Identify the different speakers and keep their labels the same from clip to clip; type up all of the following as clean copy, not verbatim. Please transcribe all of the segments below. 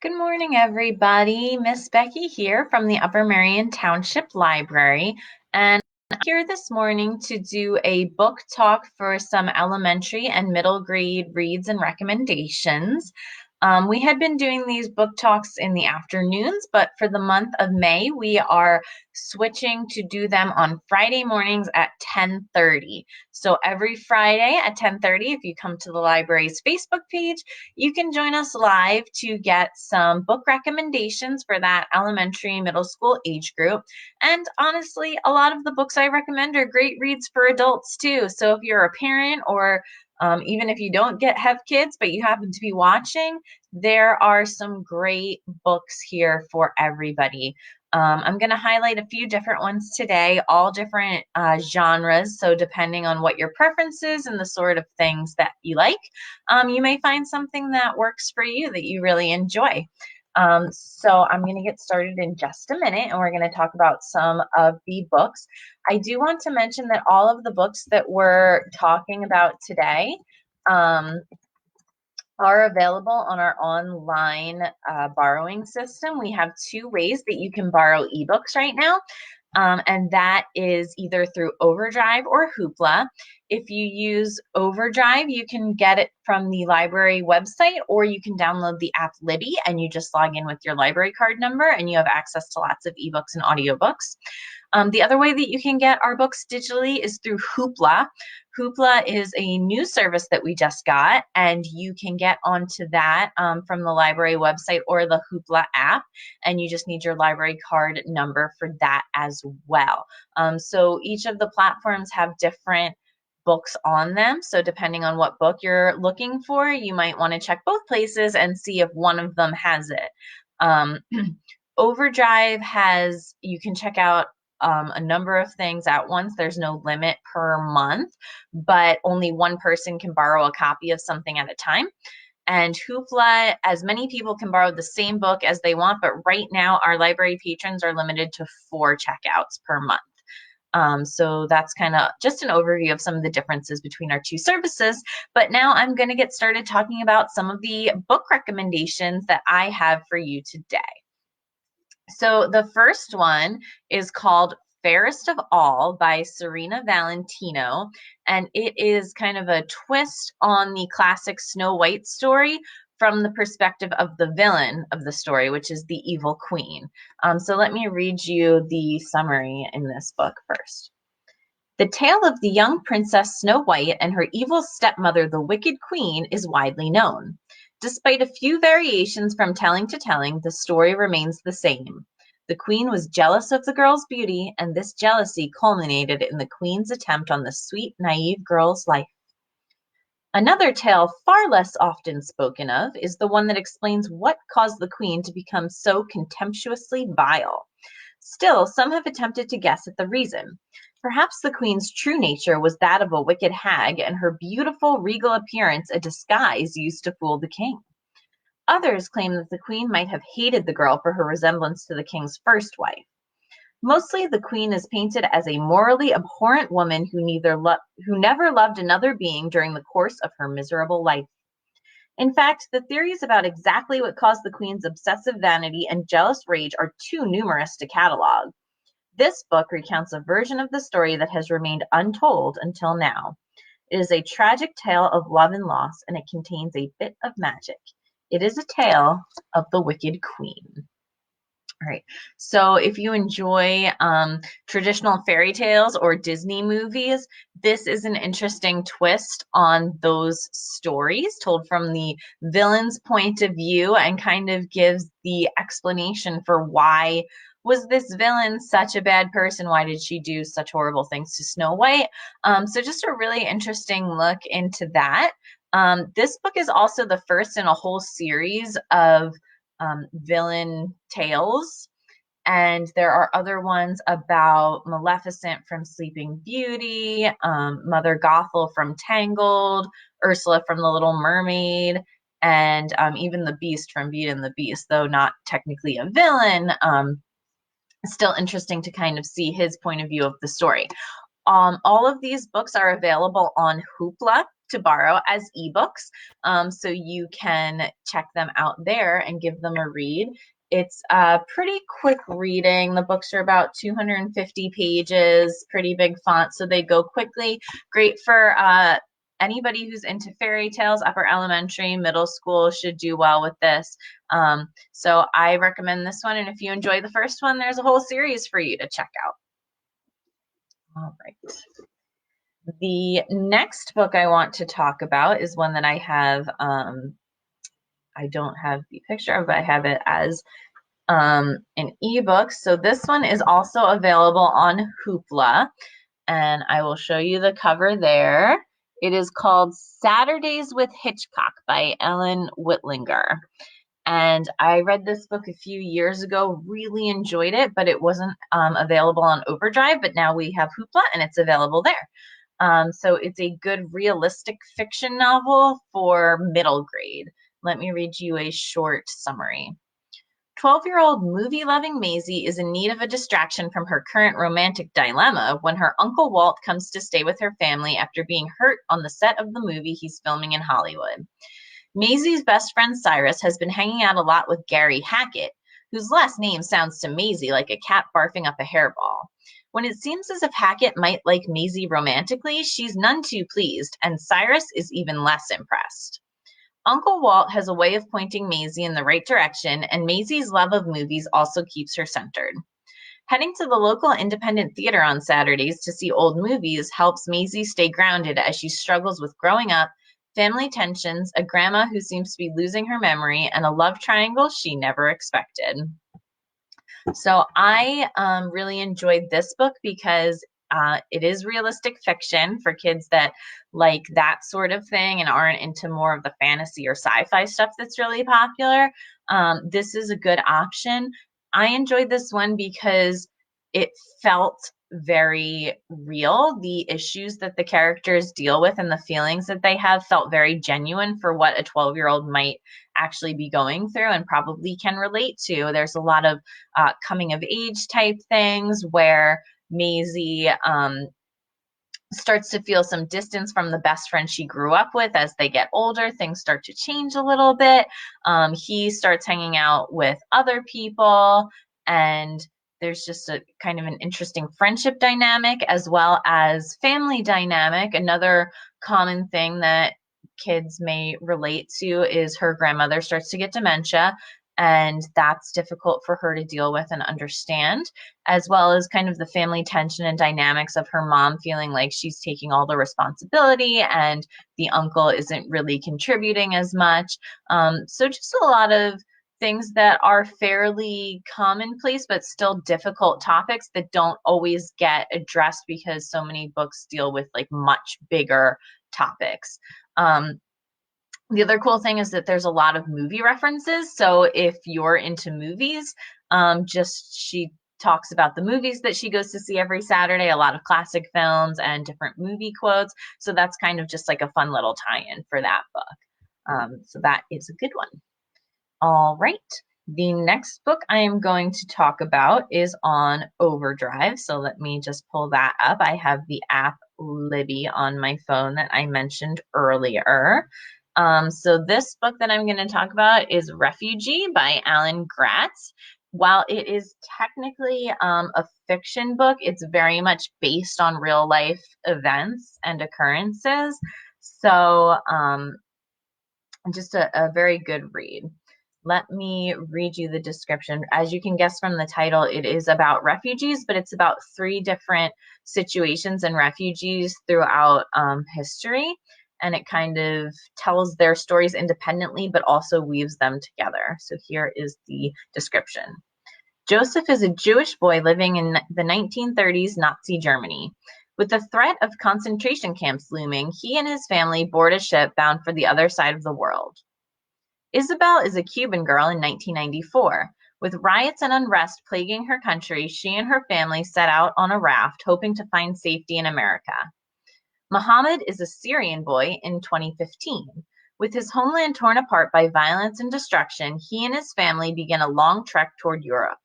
Speaker 1: Good morning, everybody. Miss Becky here from the Upper Merion Township Library, and I'm here this morning to do a book talk for some elementary and middle grade reads and recommendations. We had been doing these book talks in the afternoons, but for the month of May, we are switching to do them on Friday mornings at 10:30. So every Friday at 10:30, if you come to the library's Facebook page, you can join us live to get some book recommendations for that elementary middle school age group. And honestly, a lot of the books I recommend are great reads for adults too. So if you're a parent or even if you don't have kids, but you happen to be watching, there are some great books here for everybody. I'm going to highlight a few different ones today, all different genres. So depending on what your preferences and the sort of things that you like, you may find something that works for you that you really enjoy. So I'm going to get started in just a minute, and we're going to talk about some of the books. I do want to mention that all of the books that we're talking about today are available on our online borrowing system. We have two ways that you can borrow ebooks right now. And that is either through Overdrive or Hoopla. If you use Overdrive, you can get it from the library website, or you can download the app Libby and you just log in with your library card number and you have access to lots of ebooks and audiobooks. The other way that you can get our books digitally is through Hoopla. Hoopla is a new service that we just got, and you can get onto that from the library website or the Hoopla app, and you just need your library card number for that as well. So each of the platforms have different books on them. So depending on what book you're looking for, you might want to check both places and see if one of them has it. Overdrive you can check out a number of things at once. There's no limit per month, but only one person can borrow a copy of something at a time. And Hoopla, as many people can borrow the same book as they want, but right now our library patrons are limited to 4 checkouts per month. So that's kind of just an overview of some of the differences between our two services. But now I'm going to get started talking about some of the book recommendations that I have for you today. So the first one is called Fairest of All by Serena Valentino, and it is kind of a twist on the classic Snow White story from the perspective of the villain of the story, which is the evil queen. So let me read you the summary in this book first. The tale of the young princess Snow White and her evil stepmother, the Wicked Queen, is widely known. Despite a few variations from telling to telling, the story remains the same. The queen was jealous of the girl's beauty, and this jealousy culminated in the queen's attempt on the sweet, naive girl's life. Another tale far less often spoken of is the one that explains what caused the queen to become so contemptuously vile. Still, some have attempted to guess at the reason. Perhaps the queen's true nature was that of a wicked hag, and her beautiful, regal appearance a disguise used to fool the king. Others claim that the queen might have hated the girl for her resemblance to the king's first wife. Mostly, the queen is painted as a morally abhorrent woman who never loved another being during the course of her miserable life. In fact, the theories about exactly what caused the queen's obsessive vanity and jealous rage are too numerous to catalog. This book recounts a version of the story that has remained untold until now. It is a tragic tale of love and loss, and it contains a bit of magic. It is a tale of the Wicked Queen. All right, so if you enjoy traditional fairy tales or Disney movies, this is an interesting twist on those stories told from the villain's point of view, and kind of gives the explanation for why was this villain such a bad person? Why did she do such horrible things to Snow White? So just a really interesting look into that. This book is also the first in a whole series of villain tales, and there are other ones about Maleficent from Sleeping Beauty, Mother Gothel from Tangled, Ursula from The Little Mermaid, and even the Beast from Beauty and the Beast, though not technically a villain. Still interesting to kind of see his point of view of the story. All of these books are available on Hoopla. to borrow as ebooks. So you can check them out there and give them a read. It's a pretty quick reading. The books are about 250 pages, pretty big font, so they go quickly. Great for anybody who's into fairy tales. Upper elementary, middle school should do well with this. So I recommend this one, and if you enjoy the first one, there's a whole series for you to check out. All right. The next book I want to talk about is one that I have, I don't have the picture of, but I have it as an ebook. So this one is also available on Hoopla, and I will show you the cover there. It is called Saturdays with Hitchcock by Ellen Wittlinger. And I read this book a few years ago, really enjoyed it, but it wasn't available on Overdrive, but now we have Hoopla and it's available there. So it's a good realistic fiction novel for middle grade. Let me read you a short summary. 12-year-old movie-loving Maisie is in need of a distraction from her current romantic dilemma when her Uncle Walt comes to stay with her family after being hurt on the set of the movie he's filming in Hollywood. Maisie's best friend Cyrus has been hanging out a lot with Gary Hackett, whose last name sounds to Maisie like a cat barfing up a hairball. When it seems as if Hackett might like Maisie romantically, she's none too pleased, and Cyrus is even less impressed. Uncle Walt has a way of pointing Maisie in the right direction, and Maisie's love of movies also keeps her centered. Heading to the local independent theater on Saturdays to see old movies helps Maisie stay grounded as she struggles with growing up, family tensions, a grandma who seems to be losing her memory, and a love triangle she never expected. So I really enjoyed this book because it is realistic fiction for kids that like that sort of thing and aren't into more of the fantasy or sci-fi stuff that's really popular. This is a good option. I enjoyed this one because it felt very real. The issues that the characters deal with and the feelings that they have felt very genuine for what a 12-year-old might actually be going through and probably can relate to. There's a lot of coming of age type things where Maisie starts to feel some distance from the best friend she grew up with. As they get older, things start to change a little bit. He starts hanging out with other people, and there's just a kind of an interesting friendship dynamic as well as family dynamic. Another common thing that kids may relate to is her grandmother starts to get dementia, and that's difficult for her to deal with and understand, as well as kind of the family tension and dynamics of her mom feeling like she's taking all the responsibility and the uncle isn't really contributing as much. So just a lot of things that are fairly commonplace but still difficult topics that don't always get addressed because so many books deal with like much bigger topics. The other cool thing is that there's a lot of movie references. So if you're into movies, she talks about the movies that she goes to see every Saturday, a lot of classic films and different movie quotes. So that's kind of just like a fun little tie-in for that book. So that is a good one. All right. The next book I am going to talk about is on Overdrive. So let me just pull that up. I have the app Libby on my phone that I mentioned earlier. So this book that I'm going to talk about is Refugee by Alan Gratz. While it is technically a fiction book, it's very much based on real life events and occurrences. So just a very good read. Let me read you the description. As you can guess from the title, it is about refugees, but it's about 3 different situations and refugees throughout history. And it kind of tells their stories independently, but also weaves them together. So here is the description. Joseph is a Jewish boy living in the 1930s Nazi Germany. With the threat of concentration camps looming, he and his family board a ship bound for the other side of the world. Isabel is a Cuban girl in 1994. With riots and unrest plaguing her country, she and her family set out on a raft, hoping to find safety in America. Muhammad is a Syrian boy in 2015. With his homeland torn apart by violence and destruction, he and his family begin a long trek toward Europe.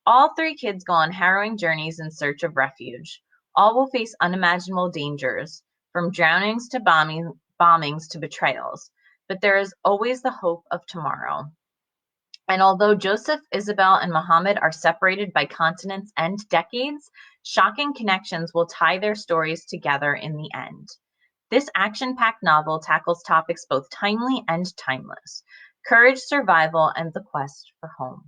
Speaker 1: All 3 kids go on harrowing journeys in search of refuge. All will face unimaginable dangers. from drownings to bombings to betrayals. But there is always the hope of tomorrow. And although Joseph, Isabel, and Muhammad are separated by continents and decades, shocking connections will tie their stories together in the end. This action-packed novel tackles topics both timely and timeless: courage, survival, and the quest for home.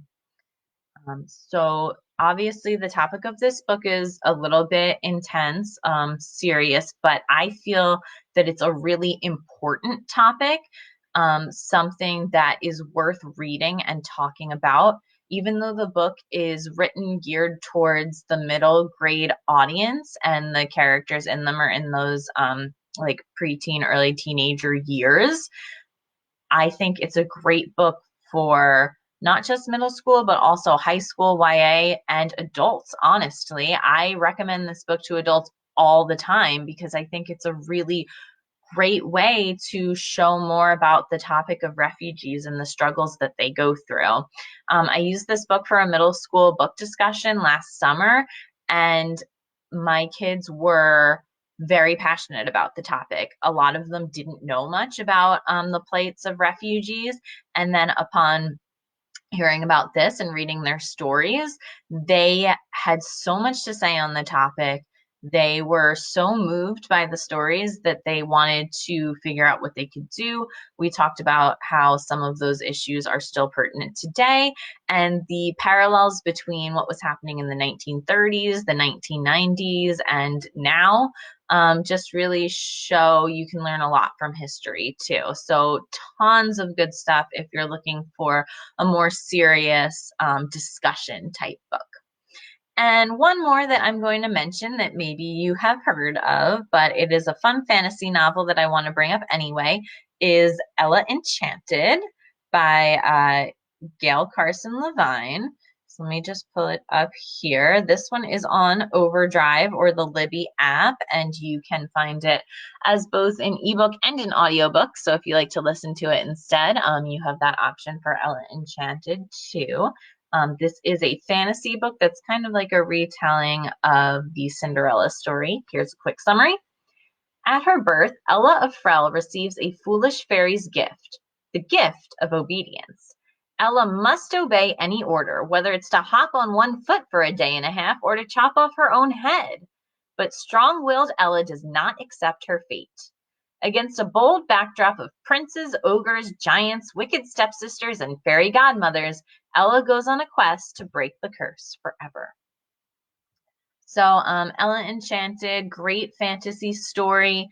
Speaker 1: So obviously the topic of this book is a little bit intense, serious, but I feel that it's a really important topic, something that is worth reading and talking about. Even though the book is written geared towards the middle grade audience and the characters in them are in those like preteen, early teenager years, I think it's a great book for not just middle school, but also high school YA and adults. Honestly, I recommend this book to adults all the time because I think it's a really great way to show more about the topic of refugees and the struggles that they go through. I used this book for a middle school book discussion last summer, and my kids were very passionate about the topic. A lot of them didn't know much about the plights of refugees, and then upon hearing about this and reading their stories, they had so much to say on the topic. They were so moved by the stories that they wanted to figure out what they could do. We talked about how some of those issues are still pertinent today and the parallels between what was happening in the 1930s, the 1990s, and now. Just really show you can learn a lot from history too. So tons of good stuff if you're looking for a more serious discussion type book. And one more that I'm going to mention that maybe you have heard of, but it is a fun fantasy novel that I want to bring up anyway, is Ella Enchanted by Gail, Carson, Levine. So let me just pull it up here. This one is on Overdrive or the Libby app, and you can find it as both an ebook and an audiobook. So if you like to listen to it instead, you have that option for Ella Enchanted too. This is a fantasy book that's kind of like a retelling of the Cinderella story. Here's a quick summary. At her birth, Ella of Frel receives a foolish fairy's gift, the gift of obedience. Ella must obey any order, whether it's to hop on one foot for a day and a half or to chop off her own head. But strong-willed Ella does not accept her fate. Against a bold backdrop of princes, ogres, giants, wicked stepsisters, and fairy godmothers, Ella goes on a quest to break the curse forever. So Ella Enchanted, great fantasy story.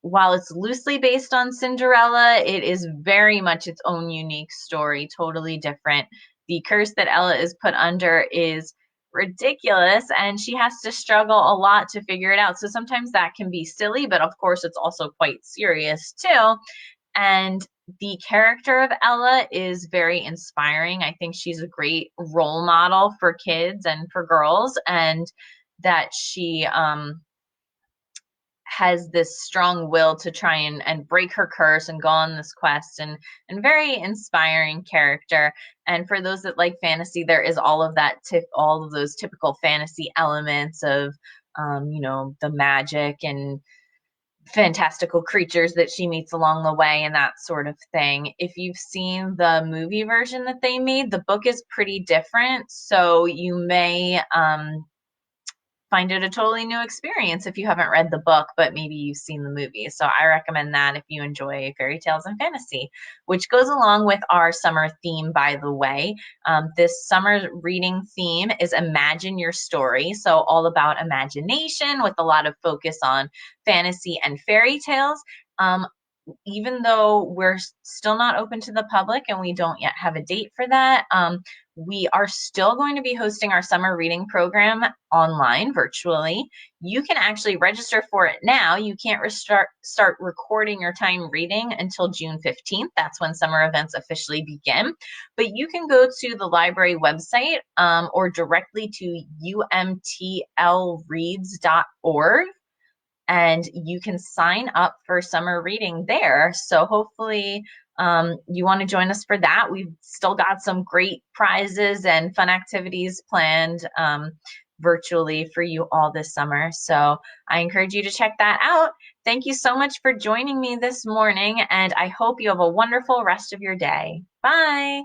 Speaker 1: While it's loosely based on Cinderella, it is very much its own unique story, totally different. The curse that Ella is put under is ridiculous, and she has to struggle a lot to figure it out. So sometimes that can be silly, but of course it's also quite serious too. And the character of Ella is very inspiring. I think she's a great role model for kids and for girls, and that she has this strong will to try and break her curse and go on this quest, and very inspiring character. And for those that like fantasy, there is all of that all of those typical fantasy elements of the magic and fantastical creatures that she meets along the way and that sort of thing. If you've seen the movie version that they made, the book is pretty different, so you may find it a totally new experience if you haven't read the book, but maybe you've seen the movie. So I recommend that if you enjoy fairy tales and fantasy, which goes along with our summer theme, by the way. This summer reading theme is Imagine Your Story. So all about imagination with a lot of focus on fantasy and fairy tales. Even though we're still not open to the public and we don't yet have a date for that, we are still going to be hosting our summer reading program online virtually. You can actually register for it now. You can't start recording your time reading until June 15th. That's when summer events officially begin. But you can go to the library website or directly to umtlreads.org. And you can sign up for summer reading there. So hopefully you want to join us for that. We've still got some great prizes and fun activities planned virtually for you all this summer. So I encourage you to check that out. Thank you so much for joining me this morning, and I hope you have a wonderful rest of your day. Bye.